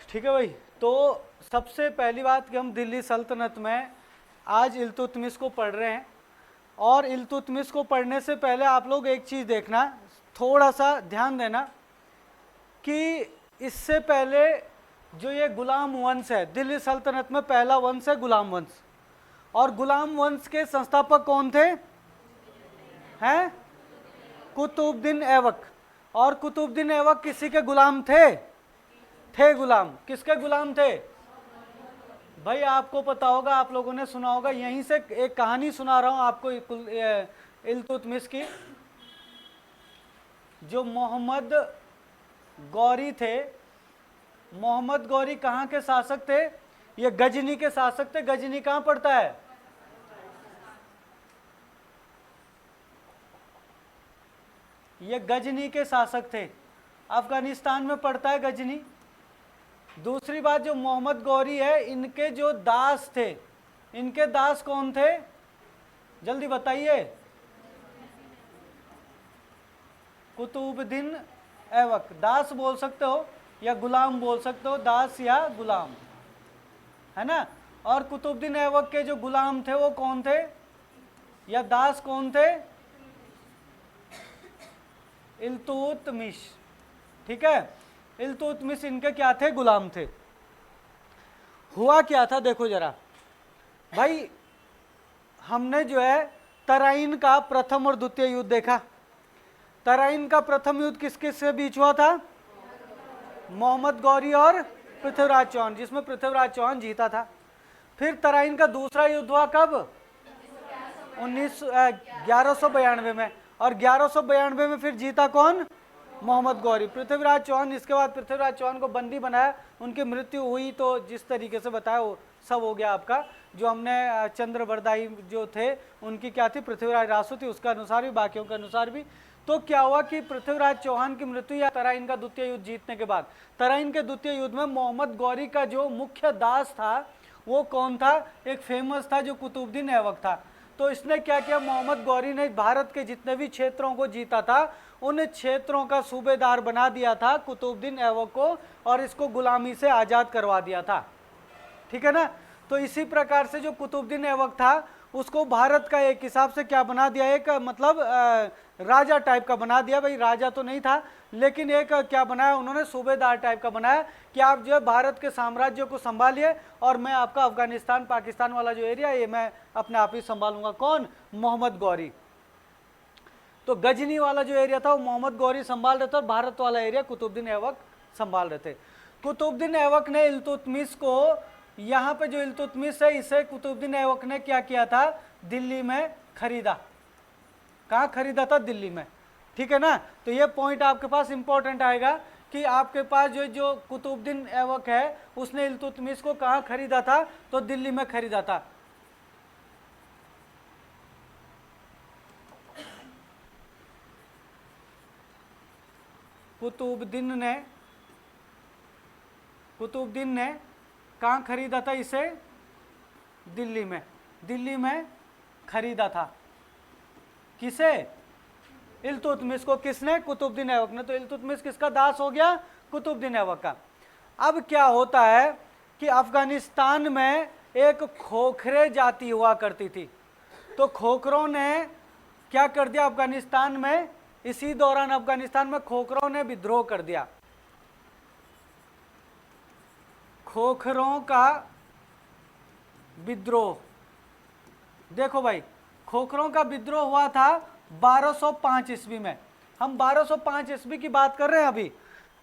ठीक है भाई। तो सबसे पहली बात कि हम दिल्ली सल्तनत में आज इल्तुतमिश को पढ़ रहे हैं, और इल्तुतमिश को पढ़ने से पहले आप लोग एक चीज़ देखना, थोड़ा सा ध्यान देना कि इससे पहले जो ये गुलाम वंश है, दिल्ली सल्तनत में पहला वंश है गुलाम वंश, और गुलाम वंश के संस्थापक कौन थे? हैं? कुतुबुद्दीन ऐबक। और कुतुबुद्दीन ऐबक किसी के गुलाम थे? थे गुलाम। किसके गुलाम थे? भाई आपको पता होगा, आप लोगों ने सुना होगा, यहीं से एक कहानी सुना रहा हूं आपको इल्तुतमिश की। जो मोहम्मद गौरी थे, मोहम्मद गौरी कहाँ के शासक थे? ये गजनी के शासक थे। गजनी कहाँ पड़ता है? ये गजनी के शासक थे, अफगानिस्तान में पड़ता है गजनी। दूसरी बात, जो मोहम्मद गौरी है, इनके जो दास थे, इनके दास कौन थे? जल्दी बताइए। कुतुबुद्दीन ऐबक। दास बोल सकते हो या गुलाम बोल सकते हो, दास या गुलाम, है ना। और कुतुबुद्दीन ऐबक के जो गुलाम थे वो कौन थे या दास कौन थे? इल्तुतमिश। ठीक है, इल्तुतमिश इनके क्या थे? गुलाम थे। हुआ क्या था देखो जरा भाई, हमने जो है तराइन का प्रथम और द्वितीय युद्ध देखा। तराइन का प्रथम युद्ध किस किस के बीच हुआ था? मोहम्मद गौरी और पृथ्वीराज चौहान, जिसमें पृथ्वीराज चौहान जीता था। फिर तराइन का दूसरा युद्ध हुआ कब? 1192 में। और 1192 में फिर जीता कौन? मोहम्मद गौरी। पृथ्वीराज चौहान, इसके बाद पृथ्वीराज चौहान को बंदी बनाया, उनकी मृत्यु हुई। तो जिस तरीके से बताया वो सब हो गया आपका। जो हमने चंद्रबरदाई जो थे उनकी क्या थी? पृथ्वीराज रासो थी, उसका अनुसार भी, बाकियों के अनुसार भी। तो क्या हुआ कि पृथ्वीराज चौहान की मृत्यु या तराइन का द्वितीय युद्ध जीतने के बाद, तराइन के द्वितीय युद्ध में मोहम्मद गौरी का जो मुख्य दास था वो कौन था? एक फेमस था जो कुतुबुद्दीन ऐबक था। तो इसने क्या किया? मोहम्मद गौरी ने भारत के जितने भी क्षेत्रों को जीता था उन क्षेत्रों का सूबेदार बना दिया था कुतुबुद्दीन ऐबक को, और इसको गुलामी से आज़ाद करवा दिया था। ठीक है ना। तो इसी प्रकार से जो कुतुबुद्दीन ऐबक था उसको भारत का एक हिसाब से क्या बना दिया? एक मतलब राजा टाइप का बना दिया। भाई राजा तो नहीं था, लेकिन एक क्या बनाया उन्होंने? सूबेदार टाइप का बनाया कि आप जो है भारत के साम्राज्य को संभालिए और मैं आपका अफगानिस्तान पाकिस्तान वाला जो एरिया ये मैं अपने आप ही संभालूंगा। कौन? मोहम्मद गौरी। तो गजनी वाला जो एरिया था वो मोहम्मद गौरी संभाल रहे थे और भारत वाला एरिया कुतुबुद्दीन ऐबक संभाल रहे थे। कुतुबुद्दीन ऐबक ने इल्तुतमिश को, यहाँ पे जो इल्तुतमिश है इसे कुतुबुद्दीन ऐबक ने क्या किया था? दिल्ली में खरीदा। कहाँ खरीदा था? दिल्ली में। ठीक है ना। तो ये पॉइंट आपके पास इंपॉर्टेंट आएगा कि आपके पास जो कुतुबुद्दीन ऐबक है उसने इल्तुतमिश को कहाँ खरीदा था? तो दिल्ली में खरीदा था। कुतुबुद्दीन ने कहाँ खरीदा था इसे? दिल्ली में। दिल्ली में खरीदा था। किसे? इल्तुतमिश को। किसने? कुतुबुद्दीन ऐबक ने। तो इल्तुतमिश किसका दास हो गया? कुतुबुद्दीन ऐबक का। अब क्या होता है कि अफगानिस्तान में एक खोखरे जाति हुआ करती थी। तो खोखरों ने क्या कर दिया अफगानिस्तान में? इसी दौरान अफगानिस्तान में खोखरों ने विद्रोह कर दिया। खोखरों का विद्रोह, देखो भाई, खोखरों का विद्रोह हुआ था 1205 ईस्वी में। हम 1205 ईस्वी की बात कर रहे हैं अभी।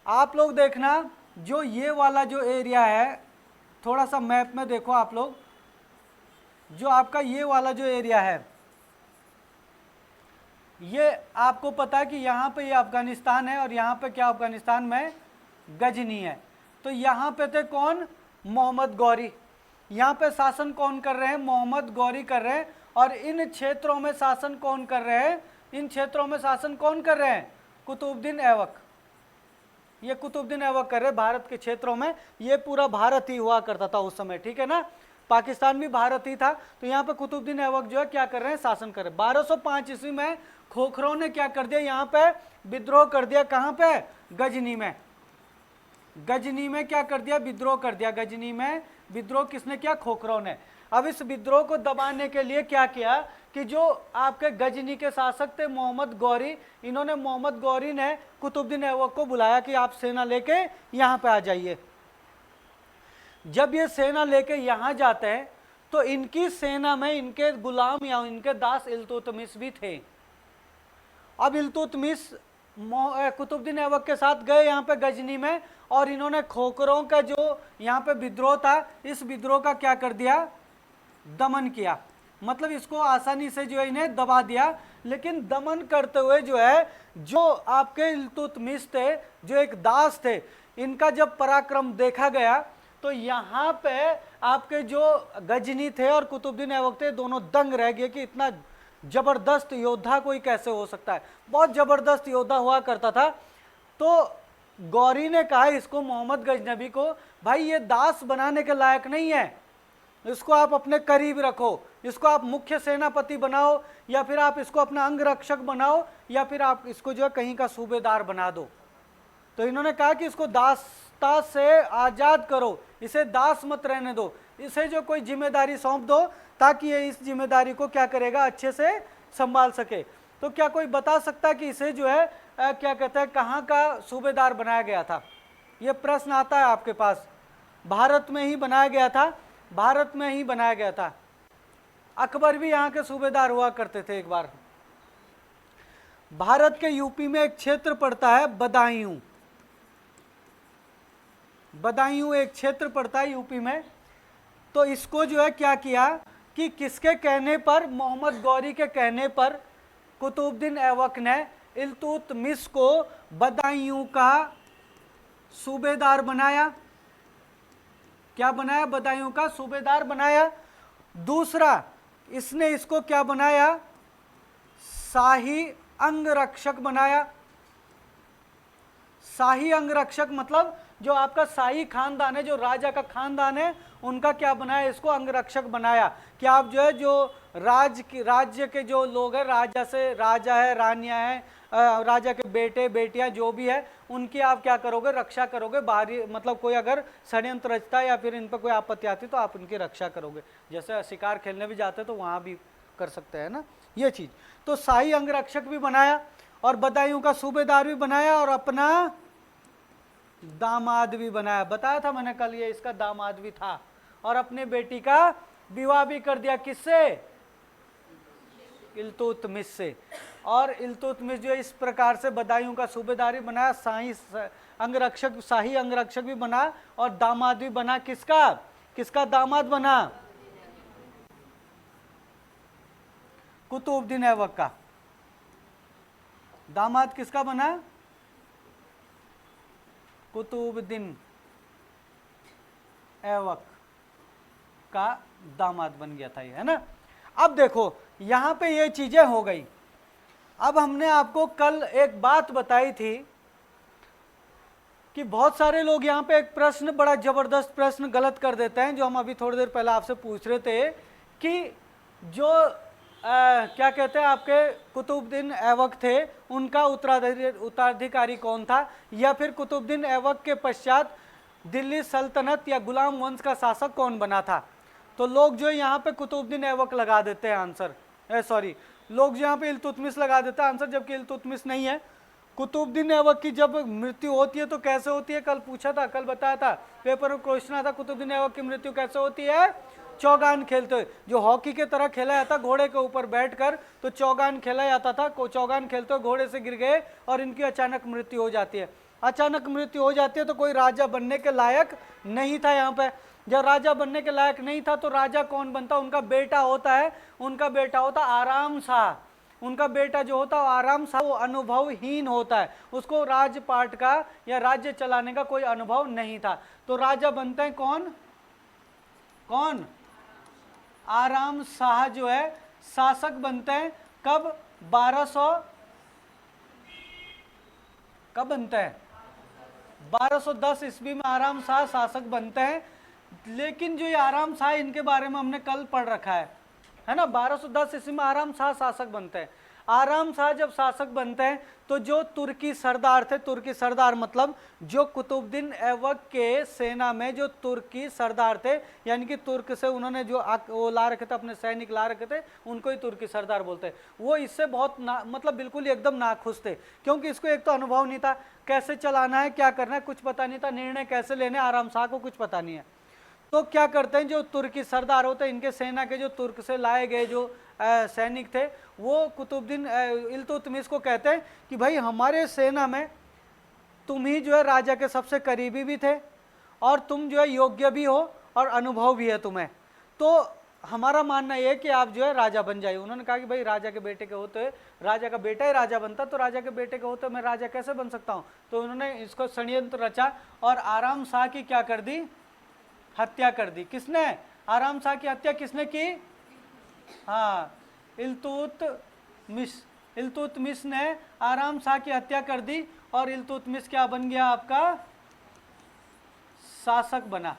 आप लोग देखना, जो ये वाला जो एरिया है, थोड़ा सा मैप में देखो आप लोग, जो आपका ये वाला जो एरिया है, ये आपको पता है कि यहाँ पे ये अफगानिस्तान है और यहाँ पे क्या अफगानिस्तान में गजनी है। तो यहाँ पे थे कौन? मोहम्मद गौरी। यहाँ पे शासन कौन कर रहे हैं? मोहम्मद गौरी कर रहे हैं। और इन क्षेत्रों में शासन कौन कर रहे हैं? इन क्षेत्रों में शासन कौन कर रहे हैं? कुतुबुद्दीन ऐबक। ये कुतुबुद्दीन ऐबक कर रहे हैं भारत के क्षेत्रों में। ये पूरा भारत ही हुआ करता था उस समय। ठीक है ना। पाकिस्तान भी भारत ही था। तो यहाँ पे कुतुबुद्दीन ऐबक जो है क्या कर रहे हैं? शासन कर रहे हैं। 1205 ईस्वी में खोखरों ने क्या कर दिया? यहाँ पे विद्रोह कर दिया। कहाँ पे? गजनी में। गजनी में क्या कर दिया, विद्रोह कर दिया। गजनी में विद्रोह किसने किया, खोखरों ने। अब इस विद्रोह को दबाने के लिए क्या किया कि जो आपके गजनी के शासक थे मोहम्मद गौरी, इन्होंने मोहम्मद गौरी ने कुतुबुद्दीन ऐबक को बुलाया कि आप सेना लेके यहाँ पे आ जाइए। जब ये सेना लेके यहाँ जाते हैं तो इनकी सेना में इनके गुलाम या इनके दास इल्तुतमिश भी थे। अब इल्तुतमिश कुतुबुद्दीन ऐबक के साथ गए यहाँ पे गजनी में, और इन्होंने खोखरों का जो यहाँ पे विद्रोह था, इस विद्रोह का क्या कर दिया, दमन किया। मतलब इसको आसानी से जो है इन्हें दबा दिया। लेकिन दमन करते हुए जो है, जो आपके इल्तुतमिश थे, जो एक दास थे, इनका जब पराक्रम देखा गया तो यहाँ पे आपके जो गजनी थे और कुतुबुद्दीन ऐबक थे, दोनों दंग रह गए कि इतना जबरदस्त योद्धा कोई कैसे हो सकता है। बहुत जबरदस्त योद्धा हुआ करता था। तो गौरी ने कहा इसको, मोहम्मद गजनबी को, भाई ये दास बनाने के लायक नहीं है, इसको आप अपने करीब रखो, इसको आप मुख्य सेनापति बनाओ, या फिर आप इसको अपना अंगरक्षक बनाओ, या फिर आप इसको जो है कहीं का सूबेदार बना दो। तो इन्होंने कहा कि इसको दासता से आजाद करो, इसे दास मत रहने दो, इसे जो कोई जिम्मेदारी सौंप दो ताकि ये इस जिम्मेदारी को क्या करेगा, अच्छे से संभाल सके। तो क्या कोई बता सकता है कि इसे जो है क्या कहते हैं, कहाँ का सूबेदार बनाया गया था? ये प्रश्न आता है आपके पास। भारत में ही बनाया गया था, भारत में ही बनाया गया था। अकबर भी यहाँ के सूबेदार हुआ करते थे एक बार। भारत के यूपी में एक क्षेत्र पड़ता है बदायूं, बदायूं एक क्षेत्र पड़ता है यूपी में। तो इसको जो है क्या किया कि किसके कहने पर, मोहम्मद गौरी के कहने पर कुतुबुद्दीन ऐबक ने इल्तुतमिश को बदायूं का सूबेदार बनाया। क्या बनाया, बदायूं का सूबेदार बनाया। दूसरा, इसने इसको क्या बनाया, शाही अंगरक्षक बनाया। शाही अंगरक्षक मतलब जो आपका शाही खानदान है, जो राजा का खानदान है, उनका क्या बनाया, इसको अंगरक्षक बनाया कि आप जो है, जो राज्य के जो लोग हैं, राजा है, रानियां हैं, राजा के बेटे बेटियां जो भी है, उनकी आप क्या करोगे, रक्षा करोगे। बाहरी मतलब कोई अगर षड्यंत्र रचता है या फिर इन पर कोई आपत्ति आती तो आप उनकी रक्षा करोगे। जैसे शिकार खेलने भी जाते तो वहाँ भी कर सकते हैं ना ये चीज़। तो शाही अंगरक्षक भी बनाया और बदायूं का सूबेदार भी बनाया और अपना दामाद भी बनाया। बताया था मैंने कल, ये इसका दामाद भी था। और अपने बेटी का विवाह भी कर दिया, किससे, इल्तुतमिश से। और इल्तुतमिश जो इस प्रकार से बदायूं का सूबेदार भी बनाया, शाही अंगरक्षक भी बना और दामाद भी बना। किसका, किसका दामाद बना, कुतुबुद्दीन ऐबक का दामाद किसका बना, कुतुबुद्दीन ऐबक का दामाद बन गया था ये, है ना। अब देखो यहां पे ये चीजें हो गई। अब हमने आपको कल एक बात बताई थी कि बहुत सारे लोग यहाँ पे एक प्रश्न, बड़ा जबरदस्त प्रश्न गलत कर देते हैं, जो हम अभी थोड़ी देर पहले आपसे पूछ रहे थे कि जो क्या कहते हैं आपके कुतुबुद्दीन ऐबक थे, उनका उत्तराधिकारी कौन था, या फिर कुतुबुद्दीन ऐबक के पश्चात दिल्ली सल्तनत या गुलाम वंश का शासक कौन बना था। तो लोग जो यहाँ पे कुतुबुद्दीन ऐबक लगा देते हैं आंसर, सॉरी लोग यहाँ पे इल्तुतमिश लगा देते हैं आंसर, जबकि इल्तुतमिश नहीं है। कुतुबुद्दीन ऐबक की जब मृत्यु होती है तो कैसे होती है, कल पूछा था, कल बताया था, पेपर में क्वेश्चन आता, कुतुबुद्दीन ऐबक की मृत्यु कैसे होती है, चौगान खेलते हुए। जो हॉकी के तरह खेला जाता घोड़े के ऊपर बैठकर, तो चौगान खेला जाता था। चौगान खेलते हुए घोड़े से गिर गए और इनकी अचानक मृत्यु हो जाती है। अचानक मृत्यु हो जाती है तो कोई राजा बनने के लायक नहीं था। यहाँ पे जब राजा बनने के लायक नहीं था तो राजा कौन बनता, उनका बेटा होता है, उनका बेटा होता आराम शाह। उनका बेटा जो होता है आराम शाह, वो अनुभवहीन होता है, उसको राजपाट का या राज्य चलाने का कोई अनुभव नहीं था। तो राजा बनते हैं कौन, कौन, आराम शाह जो है शासक बनते हैं। कब, 1200, कब बनते हैं, 1210 ईस्वी में आराम शाह शासक बनते हैं। लेकिन जो ये आराम शाह, इनके बारे में हमने कल पढ़ रखा है ना, 1210 ईस्वी में आराम शाह शासक बनते हैं। आराम शाह जब शासक बनते हैं तो जो तुर्की सरदार थे, तुर्की सरदार मतलब जो कुतुबुद्दीन ऐबक के सेना में जो तुर्की सरदार थे, यानी कि तुर्क से उन्होंने जो वो ला रखे थे, अपने सैनिक ला रखे थे, उनको ही तुर्की सरदार बोलते हैं। वो इससे बहुत मतलब बिल्कुल ही एकदम नाखुश थे, क्योंकि इसको एक तो अनुभव नहीं था कैसे चलाना है, क्या करना है, कुछ पता नहीं था, निर्णय कैसे लेने, आराम शाह को कुछ पता नहीं है। तो क्या करते हैं, जो तुर्की सरदार होते हैं, इनके सेना के जो तुर्क से लाए गए जो सैनिक थे, वो कुतुबुद्दीन इल्तुतमिश को कहते हैं कि भाई हमारे सेना में तुम ही जो है राजा के सबसे करीबी भी थे और तुम जो है योग्य भी हो और अनुभव भी है तुम्हें, तो हमारा मानना यह है कि आप जो है राजा बन जाइए। उन्होंने कहा कि भाई राजा के बेटे के होते, राजा का बेटा ही राजा बनता, तो राजा के बेटे के होते मैं राजा कैसे बन सकता हूँ। तो उन्होंने इसको षड्यंत्र रचा और आराम शाह की क्या कर दी, हत्या कर दी। किसने, आराम शाह की हत्या किसने की, हाँ इल्तुतमिश ने आराम शाह की हत्या कर दी और इल्तुतमिश क्या बन गया, आपका शासक बना।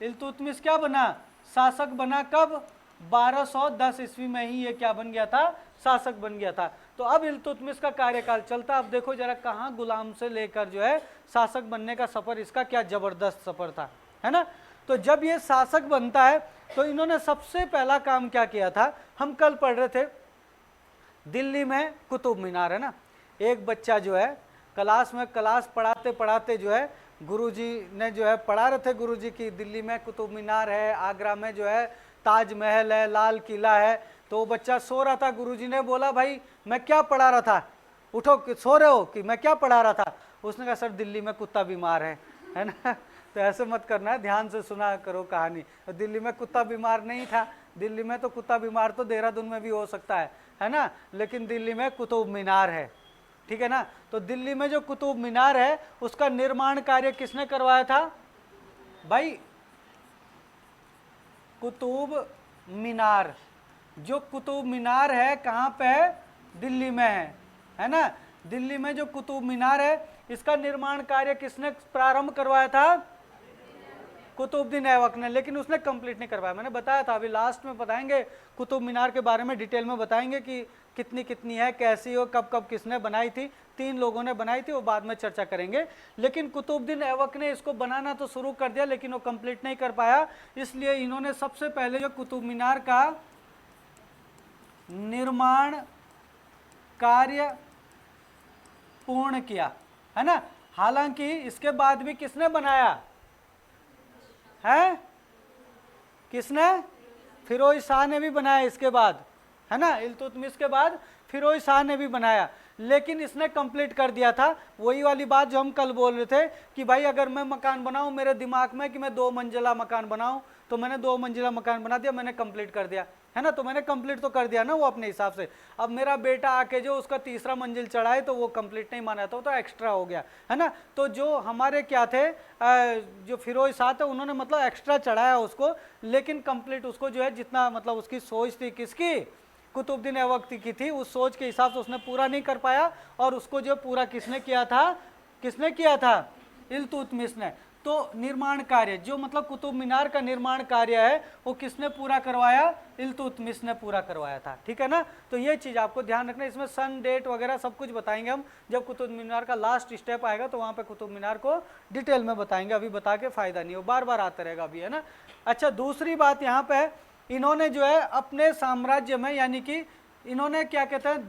इल्तुतमिश क्या बना, शासक बना। कब, 1210 ईस्वी में ही ये क्या बन गया था, शासक बन गया था। तो अब इल्तुतमिश का कार्यकाल चलता। अब देखो जरा कहाँ गुलाम से लेकर जो है शासक बनने का सफर, इसका क्या जबरदस्त सफर था, है ना। तो जब ये शासक बनता है तो इन्होंने सबसे पहला काम क्या किया था, हम कल पढ़ रहे थे, दिल्ली में कुतुब मीनार है ना, एक बच्चा जो है क्लास पढ़ाते पढ़ाते जो है गुरुजी ने जो है पढ़ा रहे थे गुरुजी की दिल्ली में कुतुब मीनार है, आगरा में जो है ताजमहल है, लाल किला है। तो वो बच्चा सो रहा था, गुरुजी ने बोला भाई मैं क्या पढ़ा रहा था, उठो, सो रहे हो कि मैं क्या पढ़ा रहा था। उसने कहा सर दिल्ली में कुत्ता बीमार है ना। तो ऐसे मत करना है, ध्यान से सुना करो कहानी। तो दिल्ली में कुत्ता बीमार नहीं था, दिल्ली में तो कुत्ता बीमार तो देहरादून में भी हो सकता है ना, लेकिन दिल्ली में कुतुब मीनार है, ठीक है ना। तो दिल्ली में जो कुतुब मीनार है उसका निर्माण कार्य किसने करवाया था भाई, कुतुब मीनार। जो कुतुब मीनार है कहाँ पे है, दिल्ली में है ना। दिल्ली में जो कुतुब मीनार है इसका निर्माण कार्य किसने प्रारंभ करवाया था, कुतुबुद्दीन ऐबक ने, लेकिन उसने कंप्लीट नहीं करवाया। मैंने बताया था, अभी लास्ट में बताएंगे कुतुब मीनार के बारे में, डिटेल में बताएंगे कि कितनी कितनी है, कैसी हो, कब कब किसने बनाई थी। 3 लोगों ने बनाई थी, वो बाद में चर्चा करेंगे। लेकिन कुतुबुद्दीन ऐबक ने इसको बनाना तो शुरू कर दिया, लेकिन वो कंप्लीट नहीं कर पाया। इसलिए इन्होंने सबसे पहले जो कुतुब मीनार का निर्माण कार्य पूर्ण किया, है ना। हालांकि इसके बाद भी किसने बनाया है, किसने, फिरोज शाह ने भी बनाया इसके बाद, है ना। इल्तुतमिश के बाद फिरोज शाह ने भी बनाया, लेकिन इसने कंप्लीट कर दिया था। वही वाली बात जो हम कल बोल रहे थे कि भाई अगर मैं मकान बनाऊं, मेरे दिमाग में कि मैं 2 मंजिला मकान बनाऊं, तो मैंने 2 मंजिला मकान बना दिया, मैंने कंप्लीट कर दिया, है ना। तो मैंने कंप्लीट तो कर दिया ना वो अपने हिसाब से। अब मेरा बेटा आके जो उसका 3रा मंजिल चढ़ाए तो वो कंप्लीट नहीं माना था, तो एक्स्ट्रा हो गया, है ना। तो जो हमारे क्या थे, जो फिरोज शाह थे, उन्होंने मतलब एक्स्ट्रा चढ़ाया उसको, लेकिन कंप्लीट उसको जो है जितना मतलब उसकी सोच थी, किसकी, कुतुबुद्दीन ऐबक की थी, उस सोच के हिसाब से उसने पूरा नहीं कर पाया। और उसको जो पूरा किसने किया था, किसने किया था, इल्तुतमिश ने। तो निर्माण कार्य जो मतलब कुतुब मीनार का निर्माण कार्य है वो किसने पूरा करवाया, इल्तुतमिश ने पूरा करवाया था, ठीक है ना। तो ये चीज़ आपको ध्यान रखना, इसमें सन डेट वगैरह सब कुछ बताएंगे हम, जब कुतुब मीनार का लास्ट स्टेप आएगा तो वहाँ पे कुतुब मीनार को डिटेल में बताएंगे, अभी बता के फायदा नहीं हो, बार बार आता रहेगा अभी, है ना। अच्छा, दूसरी बात यहाँ पे है, इन्होंने जो है अपने साम्राज्य में, यानी कि इन्होंने क्या कहते हैं,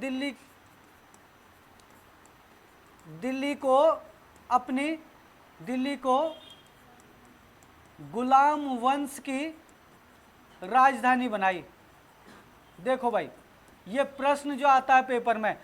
दिल्ली को गुलाम वंश की राजधानी बनाई। देखो भाई, ये प्रश्न जो आता है पेपर में,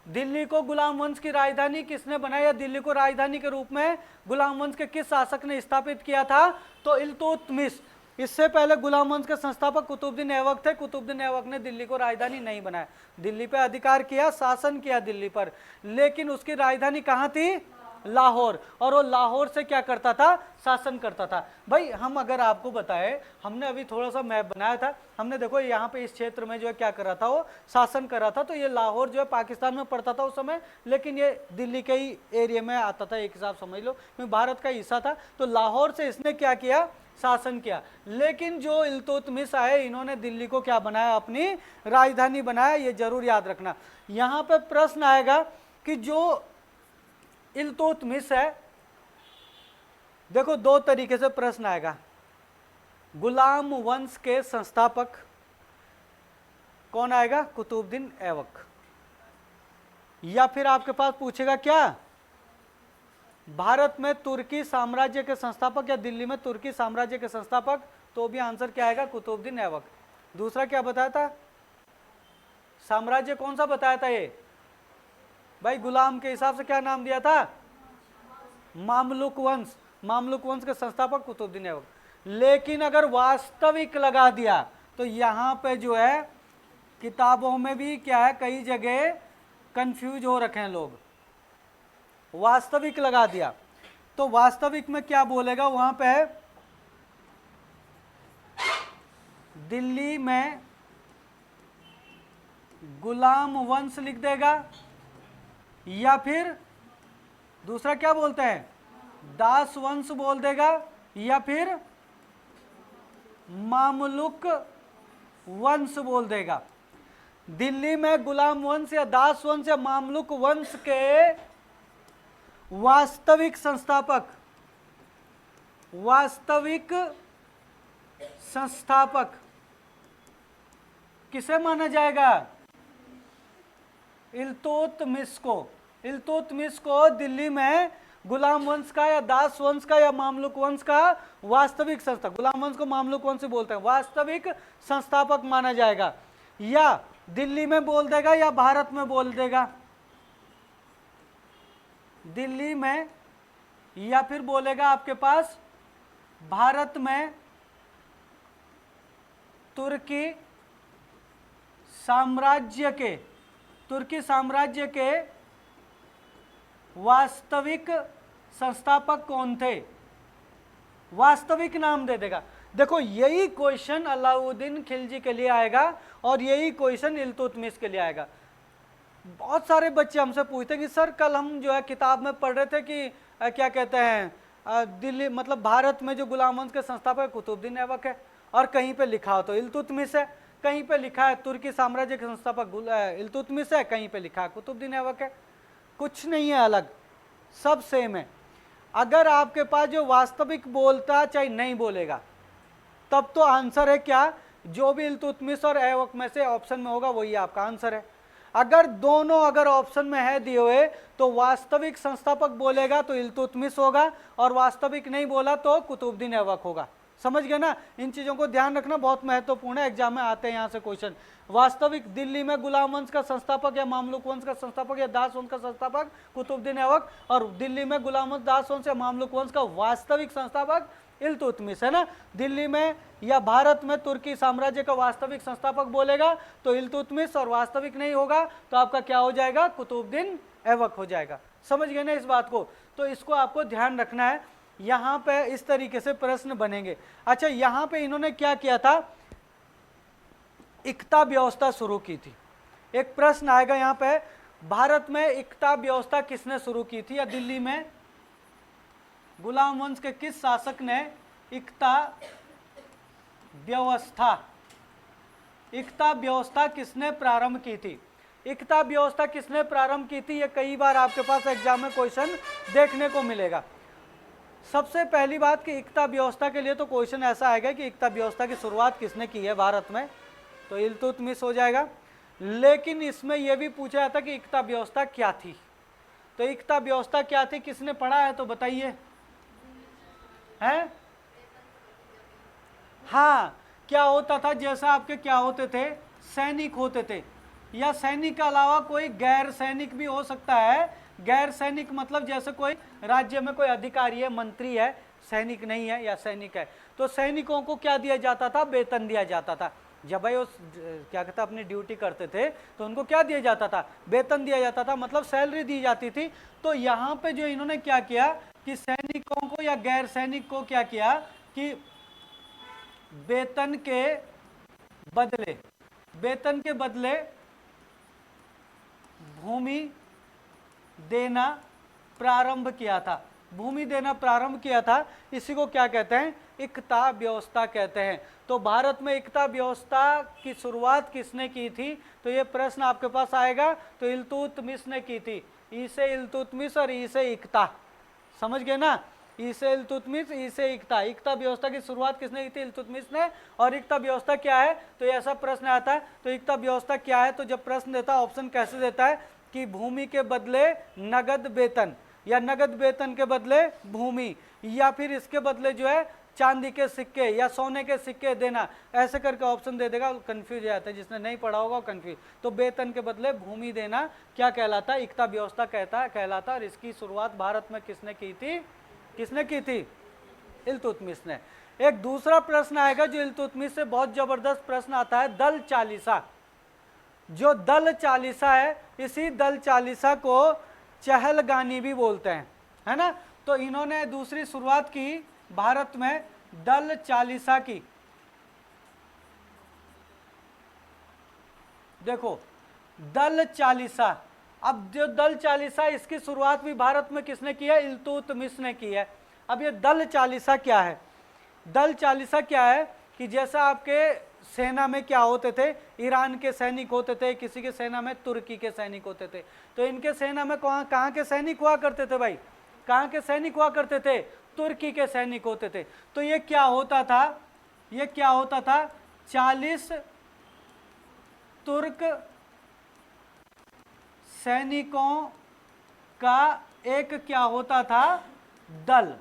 दिल्ली को गुलाम वंश की राजधानी किसने बनाई, या दिल्ली को राजधानी के रूप में गुलाम वंश के किस शासक ने स्थापित किया था, तो इल्तुतमिश। इससे पहले गुलाम वंश के संस्थापक कुतुबुद्दीन ऐबक थे। कुतुबुद्दीन ऐबक ने दिल्ली को राजधानी नहीं बनाया, दिल्ली पे अधिकार किया, शासन किया दिल्ली पर, लेकिन उसकी राजधानी कहाँ थी, लाहौर, और वो लाहौर से क्या करता था, शासन करता था। भाई हम अगर आपको बताएं, हमने अभी थोड़ा सा मैप बनाया था, हमने देखो यहाँ पे इस क्षेत्र में जो है क्या कर रहा था, वो शासन कर रहा था। तो ये लाहौर जो है पाकिस्तान में पड़ता था उस समय, लेकिन ये दिल्ली के ही एरिया में आता था, एक हिसाब समझ लो, क्योंकि भारत का हिस्सा था। तो लाहौर से इसने क्या किया, शासन किया। लेकिन जो इल्तुतमिश आए, इन्होंने दिल्ली को क्या बनाया, अपनी राजधानी बनाया। ये जरूर याद रखना। यहाँ पे प्रश्न आएगा कि जो इल्तुतमिश है, देखो दो तरीके से प्रश्न आएगा। गुलाम वंश के संस्थापक कौन आएगा, कुतुबुद्दीन ऐबक। या फिर आपके पास पूछेगा क्या, भारत में तुर्की साम्राज्य के संस्थापक या दिल्ली में तुर्की साम्राज्य के संस्थापक, तो भी आंसर क्या आएगा, कुतुबुद्दीन ऐबक। दूसरा क्या बताया था, साम्राज्य कौन सा बताया था ये भाई, गुलाम के हिसाब से क्या नाम दिया था, मामलुक वंश। मामलुक वंश के संस्थापक कुतुबुद्दीन ऐबक। लेकिन अगर वास्तविक लगा दिया तो यहां पे जो है किताबों में भी क्या है, कई जगह कंफ्यूज हो रखे हैं लोग। वास्तविक लगा दिया तो वास्तविक में क्या बोलेगा, वहां पे है दिल्ली में गुलाम वंश लिख देगा, या फिर दूसरा क्या बोलते हैं, दास वंश बोल देगा, या फिर मामलुक वंश बोल देगा। दिल्ली में गुलाम वंश या दास वंश या मामलुक वंश के वास्तविक संस्थापक, वास्तविक संस्थापक किसे माना जाएगा, इल्तुतमिश को। इल्तुतमिश को दिल्ली में गुलाम वंश का या दास वंश का या मामलुक वंश का वास्तविक संस्था, गुलाम वंश को मामलुक वंश बोलते हैं, वास्तविक संस्थापक माना जाएगा। या दिल्ली में बोल देगा या भारत में बोल देगा, दिल्ली में, या फिर बोलेगा आपके पास भारत में तुर्की साम्राज्य के वास्तविक संस्थापक कौन थे, वास्तविक नाम दे देगा। देखो यही क्वेश्चन अलाउद्दीन खिलजी के लिए आएगा और यही क्वेश्चन इल्तुतमिश के लिए आएगा। बहुत सारे बच्चे हमसे पूछते हैं कि सर कल हम जो है किताब में पढ़ रहे थे कि क्या कहते हैं दिल्ली मतलब भारत में जो गुलाम वंश के संस्थापक कुतुबुद्दीन ऐबक है, और कहीं पे लिखा हो तो इल्तुतमिश है, कहीं पे लिखा है तुर्की साम्राज्य के संस्थापक इल्तुतमिश है, कहीं पे लिखा है कुतुबुद्दीन ऐबक है। कुछ नहीं है अलग, सब सेम है। अगर आपके पास जो वास्तविक बोलता चाहे नहीं बोलेगा, तब तो आंसर है क्या, जो भी इल्तुतमिश और ऐबक में से ऑप्शन में होगा वही आपका आंसर है। अगर दोनों अगर ऑप्शन में है दिए हुए तो वास्तविक संस्थापक बोलेगा तो इल्तुतमिश होगा, और वास्तविक नहीं बोला तो कुतुबुद्दीन ऐबक होगा। समझ गए ना, इन चीजों को ध्यान रखना बहुत महत्वपूर्ण है, एग्जाम में आते हैं यहाँ से क्वेश्चन। वास्तविक दिल्ली में गुलाम वंश का संस्थापक या मामलुक वंश का संस्थापक या दास वंश का संस्थापक कुतुबुद्दीन ऐबक, और दिल्ली में गुलाम वंश, दास वंश या मामलुक वंश का वास्तविक संस्थापक इल्तुतमिश है ना। दिल्ली में या भारत में तुर्की साम्राज्य का वास्तविक संस्थापक बोलेगा तो इल्तुतमिश, और वास्तविक नहीं होगा तो आपका क्या हो जाएगा, कुतुबुद्दीन ऐबक हो जाएगा। समझ गए ना इस बात को, तो इसको आपको ध्यान रखना है। यहाँ पे इस तरीके से प्रश्न बनेंगे। अच्छा, यहाँ पे इन्होंने क्या किया था, इक्ता व्यवस्था शुरू की थी। एक प्रश्न आएगा यहाँ पे, भारत में इक्ता व्यवस्था किसने शुरू की थी, या दिल्ली में गुलाम वंश के किस शासक ने इक्ता व्यवस्था किसने प्रारंभ की थी। इक्ता व्यवस्था किसने प्रारंभ की थी, ये कई बार आपके पास एग्जाम में क्वेश्चन देखने को मिलेगा। सबसे पहली बात कि इक्ता व्यवस्था के लिए तो क्वेश्चन ऐसा आएगा कि इक्ता व्यवस्था की शुरुआत किसने की है भारत में, तो इल्तुतमिश हो जाएगा। लेकिन इसमें यह भी पूछा जाता कि इक्ता व्यवस्था क्या थी, तो इक्ता व्यवस्था क्या थी, किसने पढ़ा है तो बताइए, है? हाँ, क्या होता था, जैसा आपके क्या होते थे, सैनिक होते थे, या सैनिक के अलावा कोई गैर सैनिक भी हो सकता है। गैर सैनिक मतलब जैसे कोई राज्य में कोई अधिकारी है, मंत्री है, सैनिक नहीं है या सैनिक है, तो सैनिकों को क्या दिया जाता था, वेतन दिया जाता था। जब भाई वो क्या कहता अपनी ड्यूटी करते थे तो उनको क्या दिया जाता था, वेतन दिया जाता था, मतलब सैलरी दी जाती थी। तो यहाँ पे जो इन्होंने क्या किया कि सैनिकों को या गैर सैनिक को क्या किया कि वेतन के बदले, वेतन के बदले भूमि देना प्रारंभ किया था, भूमि देना प्रारंभ किया था। इसी को क्या कहते हैं, इक्ता व्यवस्था कहते हैं। तो भारत में इक्ता व्यवस्था की शुरुआत किसने की थी, तो ये प्रश्न आपके पास आएगा। तो इल्तुतमिश ने की थी, ई से इल्तुतमिश और ई से इक्ता, समझ गए ना, ई से इल्तुतमिश, ई से इक्ता। इक्ता व्यवस्था की शुरुआत किसने की थी, इल्तुतमिश ने। और इक्ता व्यवस्था क्या है, तो ये ऐसा प्रश्न आता है। तो इक्ता व्यवस्था क्या है, तो जब प्रश्न देता है ऑप्शन कैसे देता है कि भूमि के बदले नगद वेतन, या नगद वेतन के बदले भूमि, या फिर इसके बदले जो है चांदी के सिक्के या सोने के सिक्के देना, ऐसे करके ऑप्शन दे देगा, कंफ्यूज हो जाता है, जिसने नहीं पढ़ा होगा कंफ्यूज। तो वेतन के बदले भूमि देना क्या कहलाता है, इक्ता व्यवस्था कहलाता। और इसकी शुरुआत भारत में किसने की थी, किसने की थी, इल्तुतमिश ने। एक दूसरा प्रश्न आएगा जो इल्तुतमिश से बहुत जबरदस्त प्रश्न आता है, दल चालीसा। जो दल चालीसा है, इसी दल चालीसा को चहलगानी भी बोलते हैं, है ना। तो इन्होंने दूसरी शुरुआत की भारत में दल चालीसा की। देखो दल चालीसा, अब जो दल चालीसा इसकी शुरुआत भी भारत में किसने की है, इल्तुतमिश ने की है। अब ये दल चालीसा क्या है, दल चालीसा क्या है कि जैसा आपके सेना में क्या होते थे, ईरान के सैनिक होते थे, किसी के सेना में तुर्की के सैनिक होते थे। तो इनके सेना में कहाँ के सैनिक हुआ करते थे भाई, कहाँ के सैनिक हुआ करते थे, तुर्की के सैनिक होते थे। तो ये क्या होता था, ये क्या होता था, 40 तुर्क सैनिकों का एक क्या होता था, दल,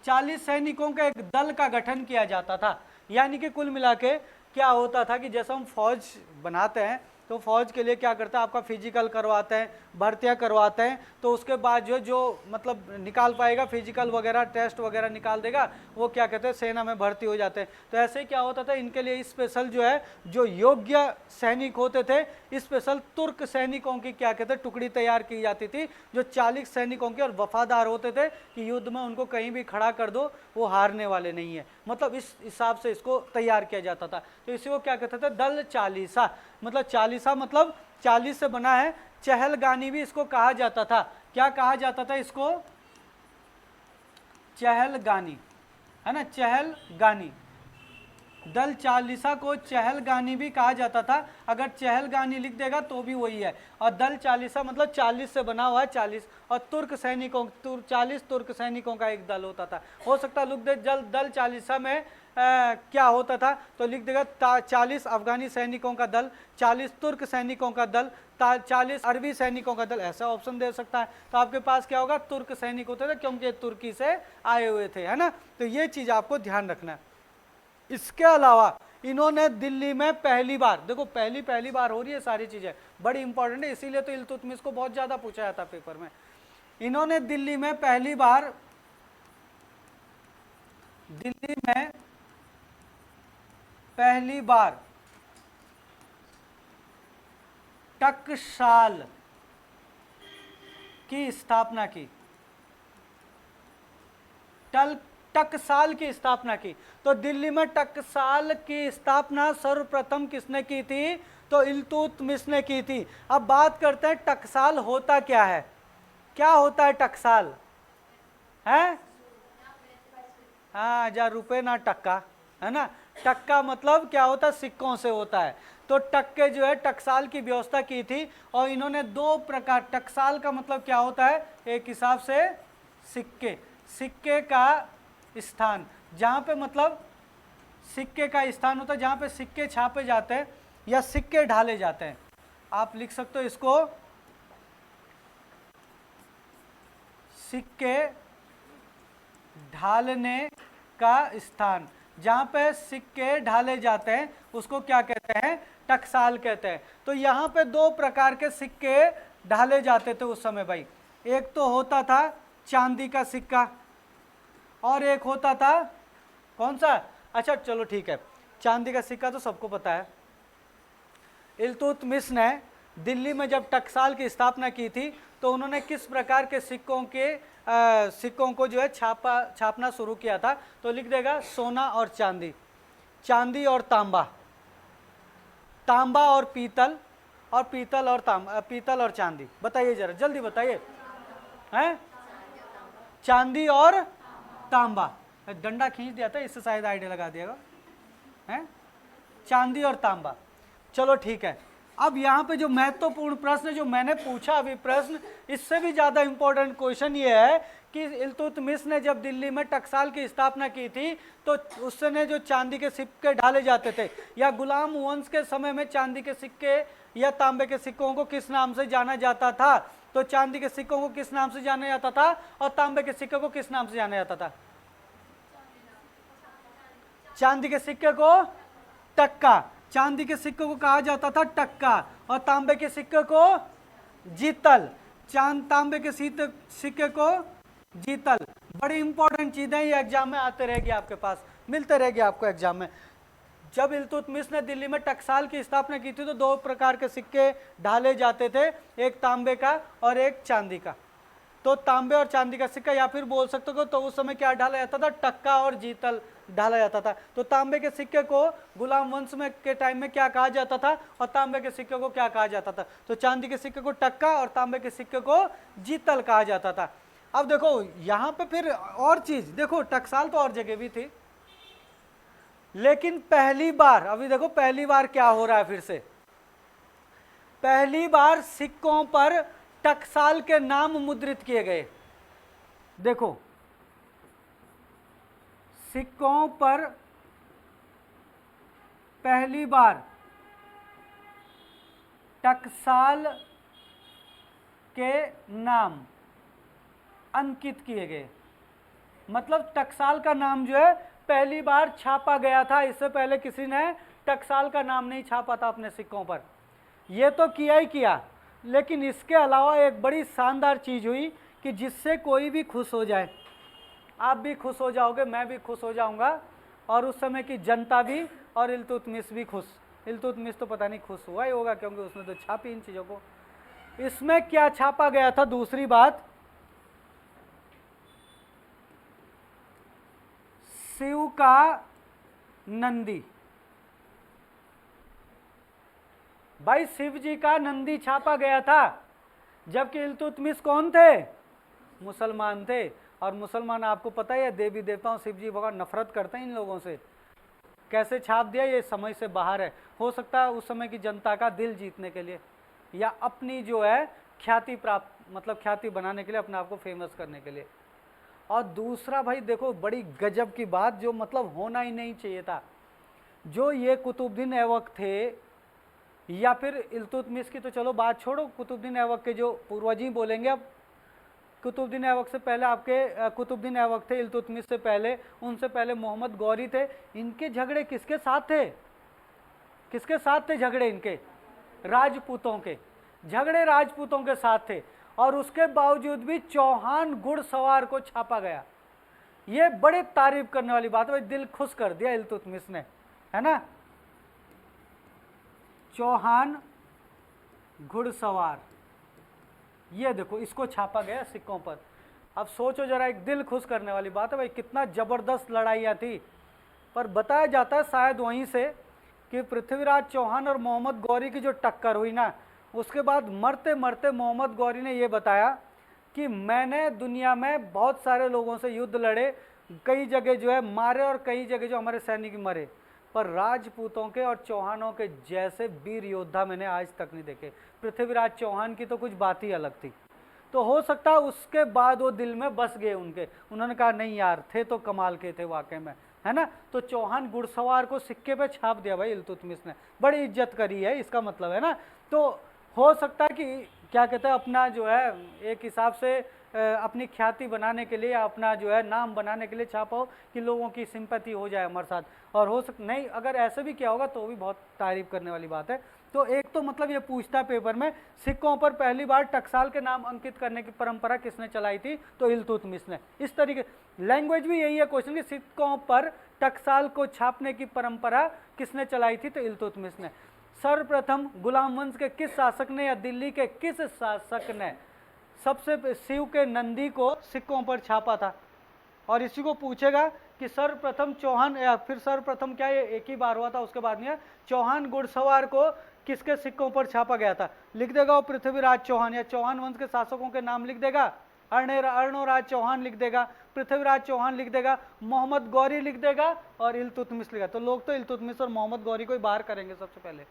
40 सैनिकों का एक दल का गठन किया जाता था। यानी कि कुल मिला के क्या होता था कि जैसे हम फौज बनाते हैं तो फौज के लिए क्या करता है, आपका फिजिकल करवाते हैं, भर्तियां करवाते हैं। तो उसके बाद जो मतलब निकाल पाएगा फिजिकल वगैरह, टेस्ट वगैरह निकाल देगा, वो क्या कहते हैं सेना में भर्ती हो जाते हैं। तो ऐसे ही क्या होता था, इनके लिए स्पेशल जो है, जो योग्य सैनिक होते थे, स्पेशल तुर्क सैनिकों की क्या कहते हैं टुकड़ी तैयार की जाती थी, जो 40 सैनिकों के और वफादार होते थे कि युद्ध में उनको कहीं भी खड़ा कर दो वो हारने वाले नहीं है। मतलब इस हिसाब से इसको तैयार किया जाता था। तो इसी को क्या कहते थे, दल चालीसा। मतलब चालीसा मतलब 40 से बना है। चहलगानी भी इसको कहा जाता था। क्या कहा जाता था इसको, चहलगानी, है ना, चहलगानी। दल चालीसा को चहलगानी भी कहा जाता था। अगर चहलगानी लिख देगा तो भी वही है। और दल चालीसा मतलब 40 से बना हुआ है, 40। और तुर्क सैनिकों 40 तुर्क सैनिकों का एक दल होता था। हो सकता है लिख दे दल चालीसा में क्या होता था, तो लिख देगा 40 अफगानी सैनिकों का दल, 40 तुर्क सैनिकों का दल, 40 अरबी सैनिकों का दल, ऐसा ऑप्शन दे सकता है। तो आपके पास क्या होगा, तुर्क सैनिक होते थे क्योंकि तुर्की से आए हुए थे, है ना। तो ये चीज आपको ध्यान रखना है। इसके अलावा इन्होंने दिल्ली में पहली बार, देखो पहली बार हो रही है, सारी चीजें बड़ी इंपॉर्टेंट है, इसीलिए तो इल्तुतमिश को बहुत ज्यादा पूछा जाता पेपर में। इन्होंने दिल्ली में पहली बार टकसाल की स्थापना की, टकसाल की स्थापना की। तो दिल्ली में टकसाल की स्थापना सर्वप्रथम किसने की थी, तो इल्तुतमिश ने की थी। अब बात करते हैं टकसाल होता क्या है, क्या होता है टकसाल, है हाँ, जा रुपए ना टक्का, है ना। टक्का मतलब क्या होता है, सिक्कों से होता है। तो टक्के जो है टकसाल की व्यवस्था की थी। और इन्होंने 2 प्रकार, टकसाल का मतलब क्या होता है, एक हिसाब से सिक्के, सिक्के का स्थान, जहां पे मतलब सिक्के का स्थान होता है जहां पे सिक्के छापे जाते हैं या सिक्के ढाले जाते हैं। आप लिख सकते हो इसको, सिक्के ढालने का स्थान, जहां पे सिक्के ढाले जाते हैं उसको क्या कहते हैं, टकसाल कहते हैं। तो यहाँ पे 2 प्रकार के सिक्के ढाले जाते थे उस समय भाई। एक तो होता था चांदी का सिक्का और एक होता था कौन सा, अच्छा चलो ठीक है, चांदी का सिक्का तो सबको पता है, इल्तुतमिश ने दिल्ली में जब टकसाल की स्थापना की थी तो उन्होंने किस प्रकार के सिक्कों को जो है छापना शुरू किया था? तो लिख देगा सोना और चांदी, चांदी और तांबा, तांबा और पीतल, और पीतल और चांदी। बताइए जरा जल्दी बताइए, हैं? चांदी और तांबा। डंडा खींच दिया था, इससे शायद आइडिया लगा दिएगा, हैं? चांदी और तांबा। चलो ठीक है। अब यहाँ पे जो महत्वपूर्ण प्रश्न जो मैंने पूछा अभी प्रश्न, इससे भी ज्यादा इंपॉर्टेंट क्वेश्चन ये है कि इल्तुतमिश ने जब दिल्ली में टकसाल की स्थापना की थी तो उस समय जो चांदी के सिक्के ढाले जाते थे, या गुलाम वंश के समय में चांदी के सिक्के या तांबे के सिक्कों को किस नाम से जाना जाता था? तो चांदी के सिक्कों को किस नाम से जाना जाता था और तांबे के सिक्के को किस नाम से जाना जाता था? चांदी के सिक्के को टक्का, चांदी के सिक्के को कहा जाता था टक्का, और तांबे के सिक्के को जीतल, तांबे के सिक्के को जीतल। बड़ी इंपॉर्टेंट चीजें ये एग्जाम में आते रहेगी, आपके पास मिलते रहेगी आपको एग्जाम में। जब इल्तुतमिश ने दिल्ली में टकसाल की स्थापना की थी तो दो प्रकार के सिक्के ढाले जाते थे, एक तांबे का और एक चांदी का। तो तांबे और चांदी का सिक्का, या फिर बोल सकते हो तो उस समय क्या ढाला जाता था? टक्का और जीतल ढाला जाता था। तो तांबे के सिक्के को गुलाम वंश में के टाइम में क्या कहा जाता था और तांबे के सिक्के को क्या कहा जाता था? तो चांदी के सिक्के को टक्का और तांबे के सिक्के को जीतल कहा जाता था। अब देखो यहाँ पे फिर और चीज देखो, टकसाल तो और जगह भी थी, लेकिन पहली बार, अभी देखो पहली बार क्या हो रहा है फिर से, पहली बार सिक्कों पर टकसाल के नाम मुद्रित किए गए। देखो सिक्कों पर पहली बार टकसाल के नाम अंकित किए गए, मतलब टकसाल का नाम जो है पहली बार छापा गया था। इससे पहले किसी ने टकसाल का नाम नहीं छापा था अपने सिक्कों पर। यह तो किया ही किया, लेकिन इसके अलावा एक बड़ी शानदार चीज हुई कि जिससे कोई भी खुश हो जाए। आप भी खुश हो जाओगे, मैं भी खुश हो जाऊंगा, और उस समय की जनता भी, और इल्तुतमिश भी खुश। इल्तुतमिश तो पता नहीं खुश हुआ ही होगा, क्योंकि उसने तो छापी इन चीजों को। इसमें क्या छापा गया था? दूसरी बात, शिव का नंदी। भाई शिव जी का नंदी छापा गया था, जबकि इल्तुतमिश कौन थे? मुसलमान थे। और मुसलमान आपको पता है देवी देवताओं, शिव जी भगवान नफरत करते हैं इन लोगों से। कैसे छाप दिया ये समझ से बाहर है। हो सकता है उस समय की जनता का दिल जीतने के लिए, या अपनी जो है ख्याति प्राप्त, मतलब ख्याति बनाने के लिए, अपने आप को फेमस करने के लिए। और दूसरा भाई देखो बड़ी गजब की बात, जो मतलब होना ही नहीं चाहिए था, जो ये कुतुबुद्दीन ऐबक थे, या फिर इल्तुतमिश की तो चलो बात छोड़ो, कुतुबुद्दीन ऐबक के जो पूर्वजी बोलेंगे। अब कुतुबुद्दीन ऐबक से पहले आपके कुतुबुद्दीन ऐबक थे, इल्तुतमिश से पहले, उनसे पहले मोहम्मद गौरी थे। इनके झगड़े किसके साथ थे? किसके साथ थे झगड़े इनके? राजपूतों के। झगड़े राजपूतों के साथ थे, और उसके बावजूद भी चौहान घुड़सवार को छापा गया। ये बड़ी तारीफ करने वाली बात है, दिल खुश कर दिया इल्तुतमिश ने, है ना। चौहान घुड़सवार, ये देखो इसको छापा गया सिक्कों पर। अब सोचो जरा, एक दिल खुश करने वाली बात है भाई, कितना जबरदस्त लड़ाइयाँ थी। पर बताया जाता है शायद वहीं से कि पृथ्वीराज चौहान और मोहम्मद गौरी की जो टक्कर हुई ना, उसके बाद मरते मरते मोहम्मद गौरी ने ये बताया कि मैंने दुनिया में बहुत सारे लोगों से युद्ध लड़े, कई जगह जो है मारे, और कई जगह जो हमारे सैनिक मरे, पर राजपूतों के और चौहानों के जैसे वीर योद्धा मैंने आज तक नहीं देखे। पृथ्वीराज चौहान की तो कुछ बात ही अलग थी। तो हो सकता है उसके बाद वो दिल में बस गए उनके, उन्होंने कहा नहीं यार, थे तो कमाल के थे वाकई में, है ना। तो चौहान घुड़सवार को सिक्के पे छाप दिया भाई इल्तुतमिश ने, बड़ी इज्जत करी है, इसका मतलब है ना। तो हो सकता है कि क्या कहते हैं, अपना जो है एक हिसाब से अपनी ख्याति बनाने के लिए, अपना जो है नाम बनाने के लिए छापा हो कि लोगों की सिंपैथी हो जाए हमारे साथ। और हो सकता नहीं, अगर ऐसे भी किया होगा तो भी बहुत तारीफ करने वाली बात है। तो एक तो मतलब ये पूछता पेपर में, सिक्कों पर पहली बार टकसाल के नाम अंकित करने की परंपरा किसने चलाई थी? तो इल्तुतमिश ने। इस तरीके लैंग्वेज भी यही है क्वेश्चन कि सिक्कों पर टकसाल को छापने की परंपरा किसने चलाई थी? तो इल्तुतमिश ने। सर्वप्रथम गुलाम वंश के किस शासक ने या दिल्ली के किस शासक ने सबसे शिव के नंदी को सिक्कों पर छापा था? और इसी को पूछेगा कि सर्वप्रथम चौहान, या फिर सर्वप्रथम क्या ये एक ही बार हुआ था उसके बाद नहीं है, चौहान घुड़सवार को किसके सिक्कों पर छापा गया था? लिख देगा वो पृथ्वीराज चौहान, या चौहान वंश के शासकों के नाम लिख देगा, अर्णोराज चौहान लिख देगा, पृथ्वीराज चौहान लिख देगा, मोहम्मद गौरी लिख देगा और इल्तुतमिश लिखा। तो लोग तो इल्तुतमिश और मोहम्मद गौरी को ही बाहर करेंगे सबसे पहले।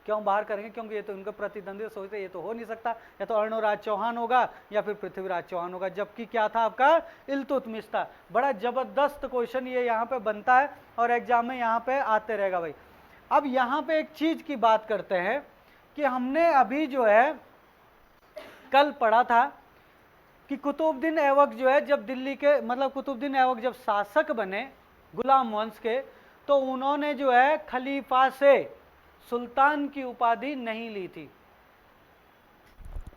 क्यों बाहर करेंगे? क्योंकि ये तो उनके प्रतिद्वंदी सोचते ये तो हो नहीं सकता, या तो अर्णोराज चौहान होगा या फिर पृथ्वीराज चौहान होगा, जबकि क्या था आपका? इल्तुतमिश था। बड़ा जबरदस्त क्वेश्चन ये यहाँ पे बनता है और एग्जाम में यहाँ पे आते रहेगा भाई। अब यहाँ पे एक चीज की बात करते हैं कि हमने अभी जो है कल पढ़ा था कि कुतुबुद्दीन ऐबक जो है जब दिल्ली के, मतलब कुतुबुद्दीन ऐबक जब शासक बने गुलाम वंश के, तो उन्होंने जो है खलीफा से सुल्तान की उपाधि नहीं ली थी।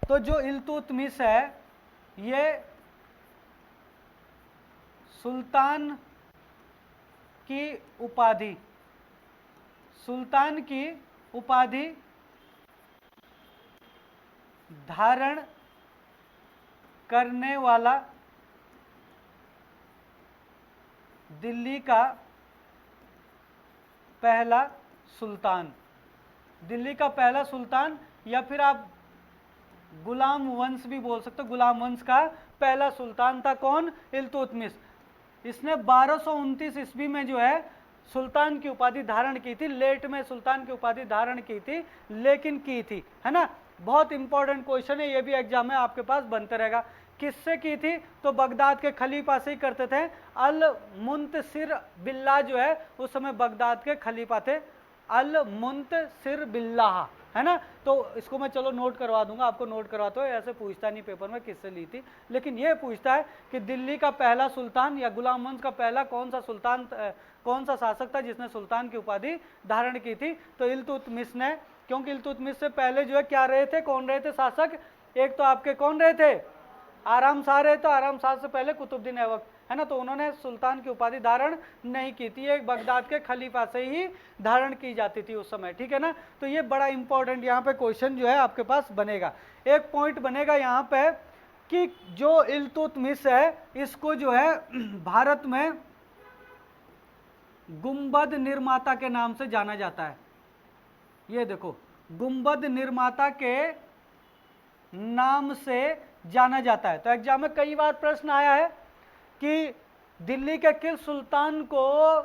तो जो इल्तुतमिश है ये सुल्तान की उपाधि, सुल्तान की उपाधि धारण करने वाला दिल्ली का पहला सुल्तान, दिल्ली का पहला सुल्तान, या फिर आप गुलाम वंश भी बोल सकते हो। गुलाम वंश का पहला सुल्तान था कौन? इल्तुतमिश। इसने 1229 ईस्वी में जो है सुल्तान की उपाधि धारण की थी, लेट में सुल्तान की उपाधि धारण की थी, लेकिन की थी, है ना। बहुत इंपॉर्टेंट क्वेश्चन है, ये भी एग्जाम में आपके पास बनते रहेगा। किससे की थी? तो बगदाद के खलीफा से ही करते थे। अल मुंतसिर बिल्लाह जो है उस समय बगदाद के खलीफा थे, अल मुंतसिर बिल्लाह, है ना। तो इसको मैं चलो नोट करवा दूंगा, आपको नोट करवाता हूँ, ऐसे पूछता नहीं पेपर में किससे ली थी, लेकिन ये पूछता है कि दिल्ली का पहला सुल्तान या गुलाम वंश का पहला कौन सा सुल्तान, कौन सा शासक था जिसने सुल्तान की उपाधि धारण की थी? तो इल्तुतमिश ने, क्योंकि इल्तुतमिश से पहले जो है क्या रहे थे, कौन रहे थे शासक? एक तो आपके कौन रहे थे? आराम शाह रहे। तो आराम शाह से पहले कुतुबुद्दीन ऐबक, है ना। तो उन्होंने सुल्तान की उपाधि धारण नहीं की थी, एक बगदाद के खलीफा से ही धारण की जाती थी उस समय, ठीक है ना। तो ये बड़ा इंपॉर्टेंट यहाँ पे क्वेश्चन जो है आपके पास बनेगा। एक पॉइंट बनेगा यहाँ पे कि जो इल्तुतमिश है इसको जो है भारत में गुंबद निर्माता के नाम से जाना जाता है। ये देखो, गुंबद निर्माता के नाम से जाना जाता है। तो एग्जाम में कई बार प्रश्न आया है कि दिल्ली के किस सुल्तान को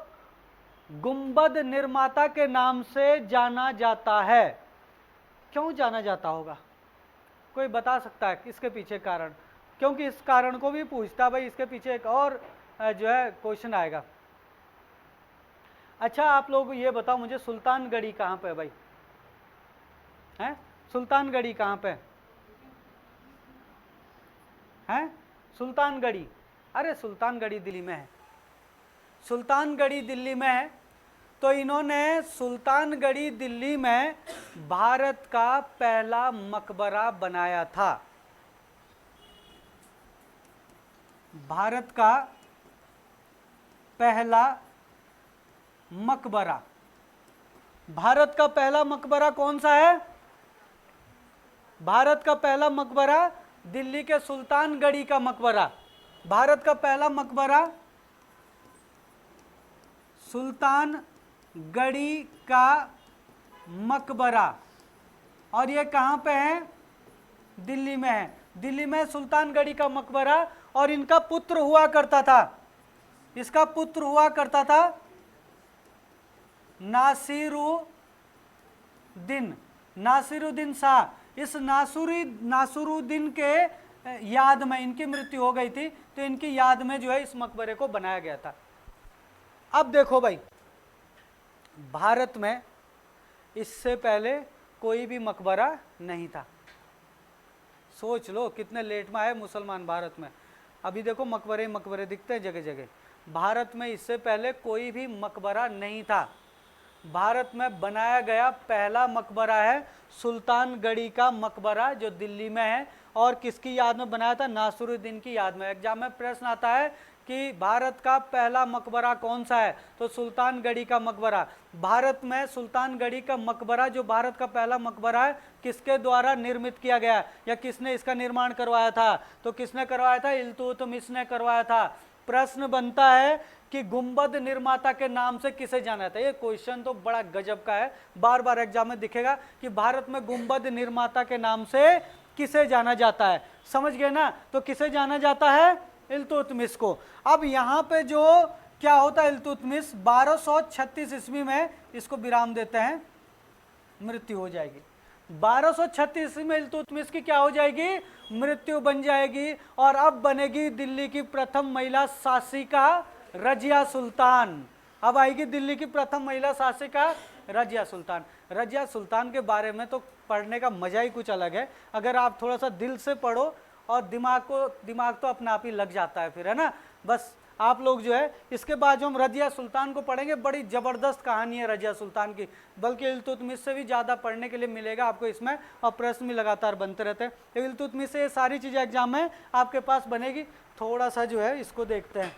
गुंबद निर्माता के नाम से जाना जाता है? क्यों जाना जाता होगा? कोई बता सकता है इसके पीछे कारण? क्योंकि इस कारण को भी पूछता भाई, इसके पीछे एक और जो है क्वेश्चन आएगा। अच्छा, आप लोग ये बताओ मुझे, सुल्तानगढ़ी कहाँ पे है भाई? है सुल्तानगढ़ी कहाँ पे है? सुल्तानगढ़ी, अरे सुल्तानगढ़ी दिल्ली में है, सुल्तानगढ़ी दिल्ली में है। तो इन्होंने सुल्तानगढ़ी दिल्ली में भारत का पहला मकबरा बनाया था। भारत का पहला मकबरा, भारत का पहला मकबरा कौन सा है? भारत का पहला मकबरा दिल्ली के सुल्तानगढ़ी का मकबरा। भारत का पहला मकबरा सुल्तानगढ़ी का मकबरा, और ये कहाँ पे है? दिल्ली में है। दिल्ली में सुल्तानगढ़ी का मकबरा, और इनका पुत्र हुआ करता था, इसका पुत्र हुआ करता था नासिरुद्दीन शाह। इस नासिरुद्दीन के याद में इनकी मृत्यु हो गई थी, तो इनकी याद में जो है इस मकबरे को बनाया गया था। अब देखो भाई, भारत में इससे पहले कोई भी मकबरा नहीं था। सोच लो कितने लेट में आए मुसलमान भारत में। अभी देखो मकबरे मकबरे दिखते हैं जगह जगह। भारत में इससे पहले कोई भी मकबरा नहीं था। भारत में बनाया गया पहला मकबरा है सुल्तानगढ़ी का मकबरा, जो दिल्ली में है, और किसकी याद में बनाया था? नासिरुद्दीन की याद में। एग्जाम में प्रश्न आता है कि भारत का पहला मकबरा कौन सा है, तो सुल्तानगढ़ी का मकबरा। भारत में सुल्तानगढ़ी का मकबरा जो भारत का पहला मकबरा है, किसके द्वारा निर्मित किया गया या किसने इसका निर्माण करवाया था, तो किसने करवाया था, इल्तुतमिश ने करवाया था। प्रश्न बनता है कि गुंबद निर्माता के नाम से किसे जाना था। ये क्वेश्चन तो बड़ा गजब का है, बार बार एग्जाम में दिखेगा कि भारत में गुंबद निर्माता के नाम से किसे जाना जाता है। समझ गए ना, तो किसे जाना जाता है, इल्तुतमिश को। अब यहाँ पे जो क्या होता है, इल्तुतमिश 1236 ईस्वी में इसको विराम देते हैं, मृत्यु हो जाएगी। 1236 ईस्वी में इल्तुतमिश की क्या हो जाएगी, मृत्यु बन जाएगी। और अब बनेगी दिल्ली की प्रथम महिला शासिका रजिया सुल्तान। अब आएगी दिल्ली की प्रथम महिला शासिका रजिया सुल्तान। रजिया सुल्तान के बारे में तो पढ़ने का मजा ही कुछ अलग है, अगर आप थोड़ा सा दिल से पढ़ो और दिमाग तो अपने आप ही लग जाता है फिर, है ना। बस आप लोग जो है इसके बाद जो हम रजिया सुल्तान को पढ़ेंगे, बड़ी ज़बरदस्त कहानी है रजिया सुल्तान की, बल्कि इल्तुतमिश से भी ज़्यादा पढ़ने के लिए मिलेगा आपको इसमें, और प्रश्न भी लगातार बनते रहते हैं। तो इल्तुतमिश से ये सारी चीज़ें एग्जाम में आपके पास बनेगी। थोड़ा सा जो है इसको देखते हैं,